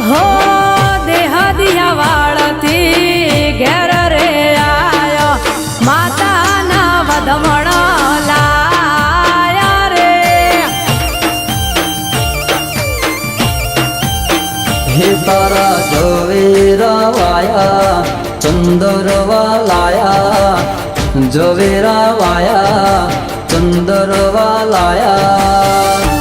હો દેહ દિયા વાળથી ઘેર રે આયો માતાના વધમણ લાયા રે હે તારા ઝવેરા વાયા ચંદરવા લાયા ઝવેરા વાયા ચંદરવા લાયા